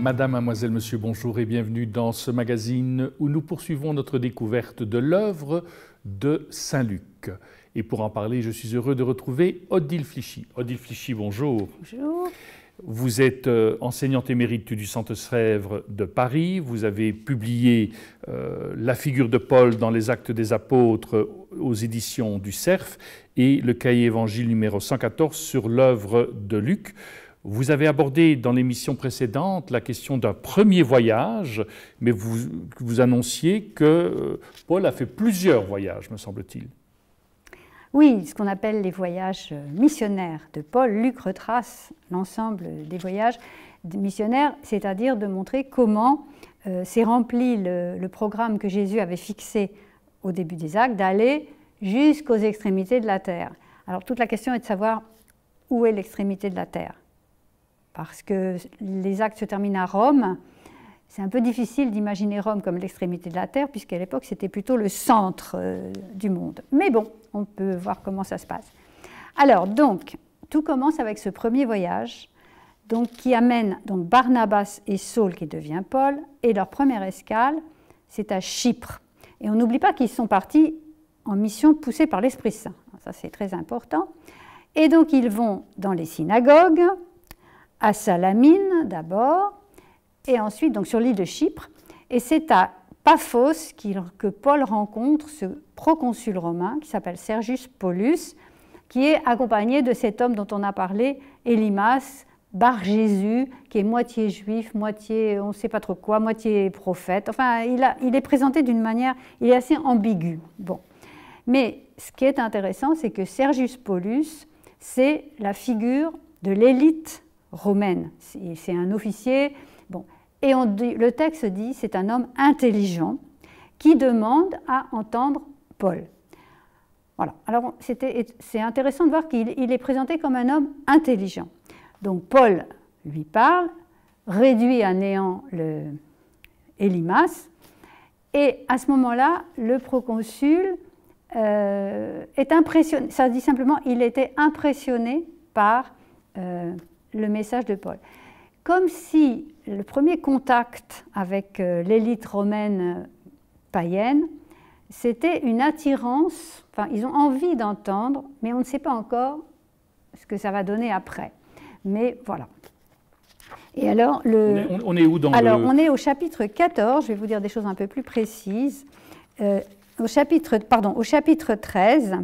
Madame, mademoiselle, monsieur, bonjour et bienvenue dans ce magazine où nous poursuivons notre découverte de l'œuvre de Saint Luc. Et pour en parler, je suis heureux de retrouver Odile Flichy. Odile Flichy, bonjour. Bonjour. Vous êtes enseignante émérite du Centre Sèvres de Paris. Vous avez publié La figure de Paul dans les Actes des Apôtres aux éditions du Cerf et le cahier évangile numéro 114 sur l'œuvre de Luc. Vous avez abordé dans l'émission précédente la question d'un premier voyage, mais vous annonciez que Paul a fait plusieurs voyages, me semble-t-il. Oui, ce qu'on appelle les voyages missionnaires de Paul. Luc retrace l'ensemble des voyages missionnaires, c'est-à-dire de montrer comment s'est rempli le programme que Jésus avait fixé au début des Actes, d'aller jusqu'aux extrémités de la terre. Alors toute la question est de savoir où est l'extrémité de la terre. Parce que les Actes se terminent à Rome, c'est un peu difficile d'imaginer Rome comme l'extrémité de la terre, puisqu'à l'époque c'était plutôt le centre du monde. Mais bon, on peut voir comment ça se passe. Alors donc, tout commence avec ce premier voyage, donc, qui amène donc, Barnabas et Saul, qui devient Paul, et leur première escale, c'est à Chypre. Et on n'oublie pas qu'ils sont partis en mission poussée par l'Esprit Saint. Ça c'est très important. Et donc ils vont dans les synagogues, à Salamine d'abord, et ensuite donc, sur l'île de Chypre. Et c'est à Paphos que Paul rencontre ce proconsul romain qui s'appelle Sergius Paulus, qui est accompagné de cet homme dont on a parlé, Élymas, Bar-Jésus, qui est moitié juif, moitié on ne sait pas trop quoi, moitié prophète. Enfin, il est présenté d'une manière, il est assez ambigu. Bon. Mais ce qui est intéressant, c'est que Sergius Paulus, c'est la figure de l'élite romaine. C'est un officier. Bon. Et le texte dit c'est un homme intelligent qui demande à entendre Paul. Voilà. Alors c'est intéressant de voir qu'il est présenté comme un homme intelligent. Donc Paul lui parle, réduit à néant Élymas, et à ce moment-là, le proconsul est impressionné. Ça dit simplement il était impressionné par le message de Paul. Comme si le premier contact avec l'élite romaine païenne, c'était une attirance, enfin ils ont envie d'entendre, mais on ne sait pas encore ce que ça va donner après. Mais voilà. Et alors, on est où dans on est au chapitre 14, je vais vous dire des choses un peu plus précises, au chapitre 13,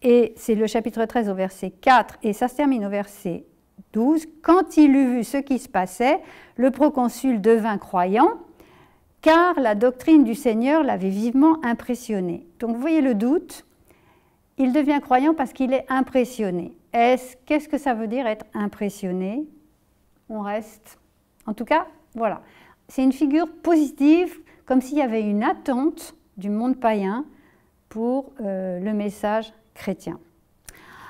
et c'est le chapitre 13 au verset 4, et ça se termine au verset 12. Quand il eut vu ce qui se passait, le proconsul devint croyant, car la doctrine du Seigneur l'avait vivement impressionné. Donc vous voyez le doute, il devient croyant parce qu'il est impressionné. Qu'est-ce que ça veut dire être impressionné? On reste. En tout cas, voilà. C'est une figure positive, comme s'il y avait une attente du monde païen pour le message chrétien.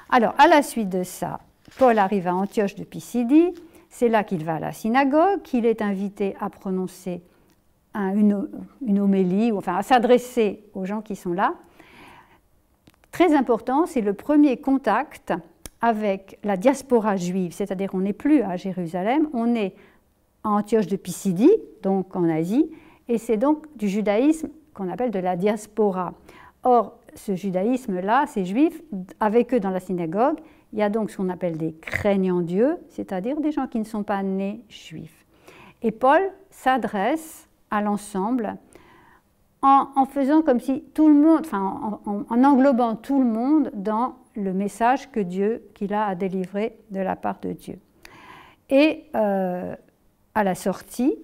Alors, à la suite de ça, Paul arrive à Antioche de Pisidie. C'est là qu'il va à la synagogue, qu'il est invité à prononcer une homélie, ou enfin à s'adresser aux gens qui sont là. Très important, c'est le premier contact avec la diaspora juive, c'est-à-dire qu'on n'est plus à Jérusalem, on est à Antioche de Pisidie, donc en Asie, et c'est donc du judaïsme qu'on appelle de la diaspora. Or, ce judaïsme-là, ces juifs, avec eux dans la synagogue, il y a donc ce qu'on appelle des craignants Dieu, c'est-à-dire des gens qui ne sont pas nés juifs. Et Paul s'adresse à l'ensemble en faisant comme si tout le monde, enfin en englobant tout le monde dans le message qu'il a à délivrer de la part de Dieu. Et à la sortie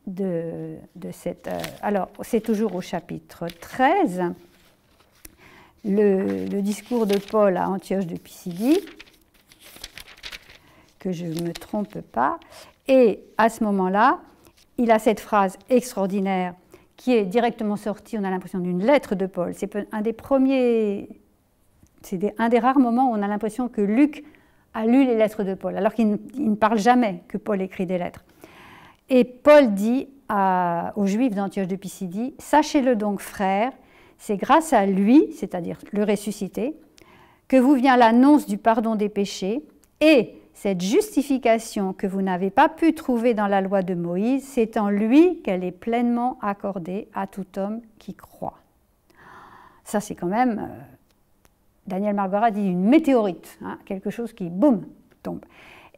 de cette... alors, c'est toujours au chapitre 13, le discours de Paul à Antioche de Pisidie, que je ne me trompe pas, et à ce moment-là, il a cette phrase extraordinaire qui est directement sortie, on a l'impression d'une lettre de Paul. C'est un des premiers... C'est un des rares moments où on a l'impression que Luc a lu les lettres de Paul, alors qu'il ne parle jamais que Paul écrit des lettres. Et Paul dit aux Juifs d'Antioche de Pisidie, « Sachez-le donc, frères, c'est grâce à lui, c'est-à-dire le ressuscité, que vous vient l'annonce du pardon des péchés, et cette justification que vous n'avez pas pu trouver dans la loi de Moïse, c'est en lui qu'elle est pleinement accordée à tout homme qui croit. Ça, c'est quand même, Daniel Margora dit une météorite, hein, quelque chose qui, boum, tombe.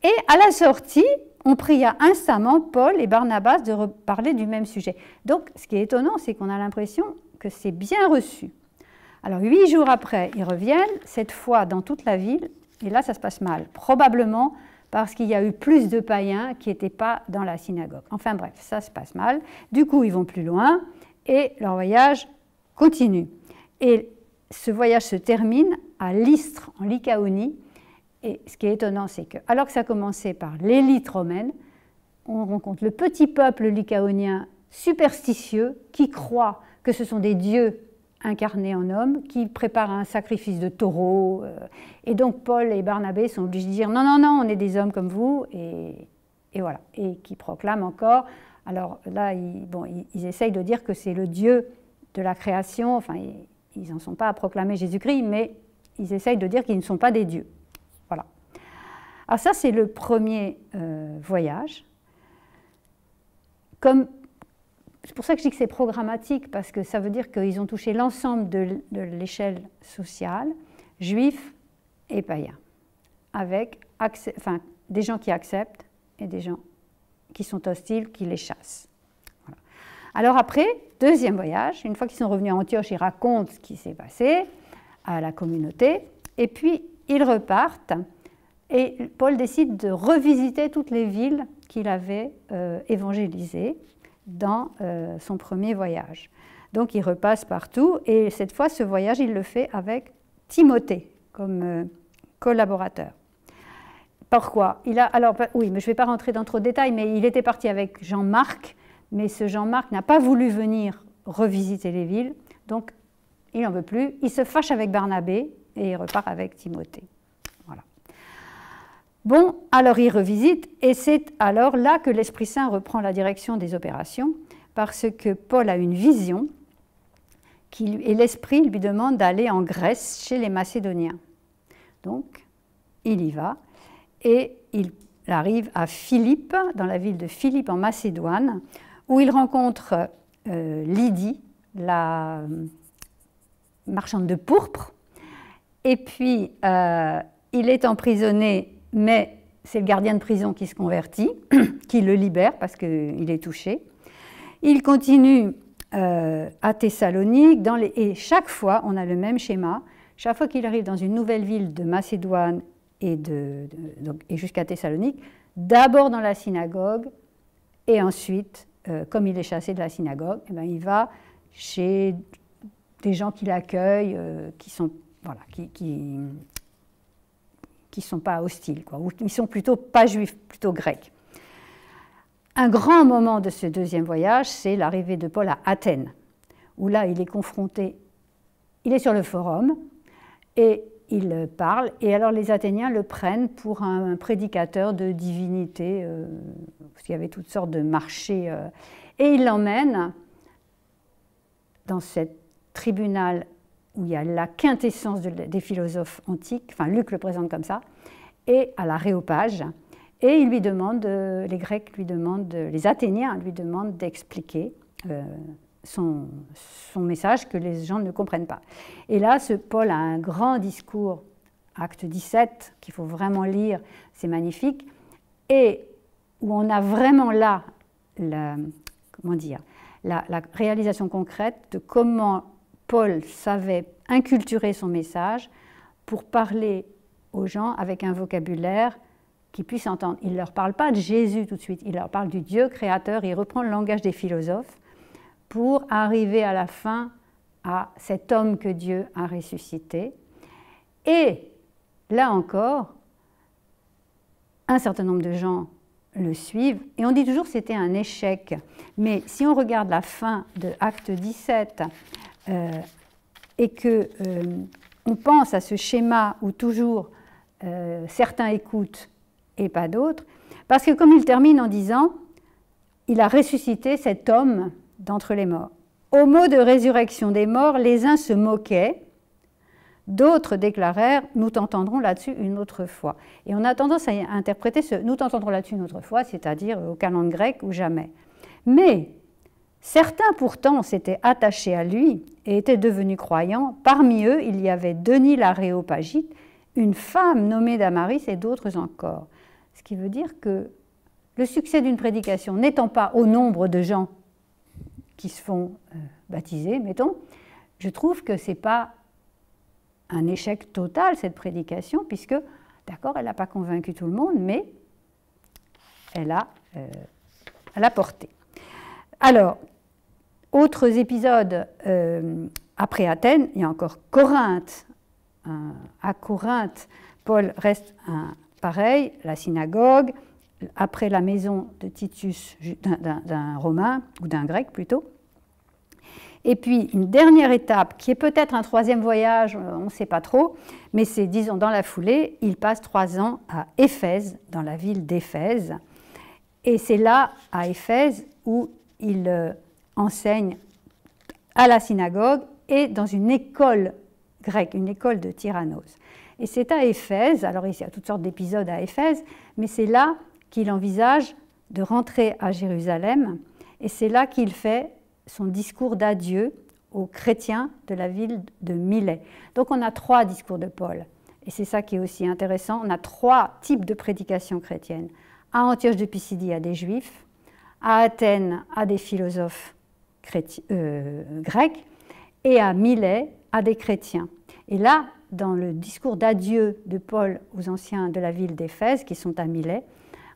Et à la sortie, on pria instamment Paul et Barnabas de reparler du même sujet. Donc, ce qui est étonnant, c'est qu'on a l'impression que c'est bien reçu. Alors, 8 jours après, ils reviennent, cette fois dans toute la ville, et là, ça se passe mal. Probablement parce qu'il y a eu plus de païens qui n'étaient pas dans la synagogue. Enfin bref, ça se passe mal. Du coup, ils vont plus loin et leur voyage continue. Et ce voyage se termine à Lystre, en Lycaonie. Et ce qui est étonnant, c'est que, alors que ça a commencé par l'élite romaine, on rencontre le petit peuple lycaonien superstitieux qui croit que ce sont des dieux incarnés en homme, qui préparent un sacrifice de taureau. Et donc Paul et Barnabé sont obligés de dire non, non, non, on est des hommes comme vous. Et voilà. Et qui proclament encore. Alors là, ils essayent de dire que c'est le Dieu de la création. Enfin, ils n'en sont pas à proclamer Jésus-Christ, mais ils essayent de dire qu'ils ne sont pas des dieux. Voilà. Alors ça, c'est le premier voyage. C'est pour ça que je dis que c'est programmatique, parce que ça veut dire qu'ils ont touché l'ensemble de l'échelle sociale, juifs et païens, avec des gens qui acceptent et des gens qui sont hostiles, qui les chassent. Voilà. Alors après, deuxième voyage, une fois qu'ils sont revenus à Antioche, ils racontent ce qui s'est passé à la communauté, et puis ils repartent, et Paul décide de revisiter toutes les villes qu'il avait évangélisées dans son premier voyage. Donc il repasse partout, et cette fois, ce voyage, il le fait avec Timothée comme collaborateur. Pourquoi? Oui, mais je ne vais pas rentrer dans trop de détails, mais il était parti avec Jean-Marc, mais ce Jean-Marc n'a pas voulu venir revisiter les villes, donc il n'en veut plus. Il se fâche avec Barnabé, et il repart avec Timothée. Voilà. Bon, alors il revisite, et c'est alors là que l'Esprit Saint reprend la direction des opérations, parce que Paul a une vision, et l'Esprit lui demande d'aller en Grèce, chez les Macédoniens. Donc, il y va, et il arrive à Philippe, dans la ville de Philippe en Macédoine, où il rencontre Lydie, la marchande de pourpre, et puis il est emprisonné, mais c'est le gardien de prison qui se convertit, qui le libère parce qu'il est touché. Il continue à Thessalonique, et chaque fois, on a le même schéma. Chaque fois qu'il arrive dans une nouvelle ville de Macédoine et jusqu'à Thessalonique, d'abord dans la synagogue, et ensuite, comme il est chassé de la synagogue, eh bien, il va chez des gens qui l'accueillent, qui sont pas hostiles, quoi, ou qui sont plutôt pas juifs, plutôt grecs. Un grand moment de ce deuxième voyage, c'est l'arrivée de Paul à Athènes, où là, il est confronté, il est sur le forum, et il parle, et alors les Athéniens le prennent pour un prédicateur de divinité, parce qu'il y avait toutes sortes de marchés, et il l'emmène dans ce tribunal où il y a la quintessence des philosophes antiques, enfin Luc le présente comme ça, et à l'Aréopage, et il lui demande, les Grecs lui demandent, les Athéniens lui demandent d'expliquer son message que les gens ne comprennent pas. Et là, Paul a un grand discours, acte 17, qu'il faut vraiment lire, c'est magnifique, et où on a vraiment là la réalisation concrète de comment Paul savait inculturer son message pour parler aux gens avec un vocabulaire qu'ils puissent entendre. Il ne leur parle pas de Jésus tout de suite, il leur parle du Dieu créateur, il reprend le langage des philosophes pour arriver à la fin à cet homme que Dieu a ressuscité. Et là encore, un certain nombre de gens le suivent, et on dit toujours que c'était un échec. Mais si on regarde la fin de Acte 17, et qu'on pense à ce schéma où toujours certains écoutent et pas d'autres, parce que comme il termine en disant « Il a ressuscité cet homme d'entre les morts ». Au mot de résurrection des morts, les uns se moquaient, D'autres déclarèrent « nous t'entendrons là-dessus une autre fois ». Et on a tendance à interpréter ce « nous t'entendrons là-dessus une autre fois », c'est-à-dire au calende grec ou jamais. Mais certains pourtant s'étaient attachés à lui et étaient devenus croyants. Parmi eux, il y avait Denis l'Aréopagite, une femme nommée Damaris et d'autres encore. Ce qui veut dire que le succès d'une prédication n'étant pas au nombre de gens qui se font baptiser, mettons, je trouve que ce n'est pas un échec total, cette prédication, puisque, d'accord, elle n'a pas convaincu tout le monde, mais elle a porté. Alors, autres épisodes après Athènes, il y a encore Corinthe. À Corinthe, Paul reste pareil, la synagogue, après la maison de Titus, d'un Romain, ou d'un Grec plutôt. Et puis une dernière étape, qui est peut-être un troisième voyage, on ne sait pas trop, mais c'est, disons, dans la foulée, il passe 3 ans à Éphèse, dans la ville d'Éphèse. Et c'est là, à Éphèse, où il enseigne à la synagogue et dans une école grecque, une école de Tyrannos. Et c'est à Éphèse, alors il y a toutes sortes d'épisodes à Éphèse, mais c'est là qu'il envisage de rentrer à Jérusalem, et c'est là qu'il fait son discours d'adieu aux chrétiens de la ville de Milet. Donc on a 3 discours de Paul, et c'est ça qui est aussi intéressant. On a 3 types de prédication chrétienne. À Antioche de Pisidie, à des juifs, à Athènes, à des philosophes grecs, et à Milet, à des chrétiens. Et là, dans le discours d'adieu de Paul aux anciens de la ville d'Éphèse, qui sont à Milet,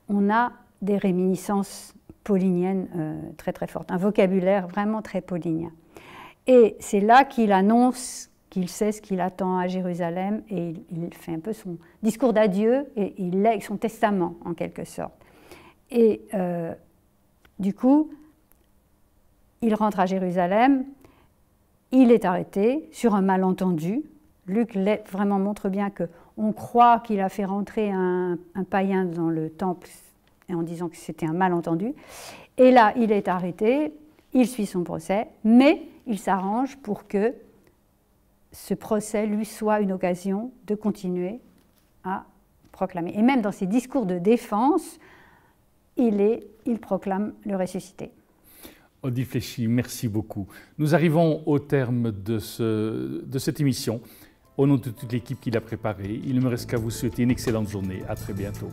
on a des réminiscences pauliniennes très très fortes, un vocabulaire vraiment très paulinien. Et c'est là qu'il annonce qu'il sait ce qu'il attend à Jérusalem, et il fait un peu son discours d'adieu, et il lègue son testament en quelque sorte. Et du coup, il rentre à Jérusalem, il est arrêté sur un malentendu. Luc vraiment montre bien qu'on croit qu'il a fait rentrer un païen dans le temple en disant que c'était un malentendu. Et là, il est arrêté, il suit son procès, mais il s'arrange pour que ce procès lui soit une occasion de continuer à proclamer. Et même dans ses discours de défense, il proclame le ressuscité. Odile Fléchy, merci beaucoup. Nous arrivons au terme de cette émission. Au nom de toute l'équipe qui l'a préparée, il ne me reste qu'à vous souhaiter une excellente journée. À très bientôt.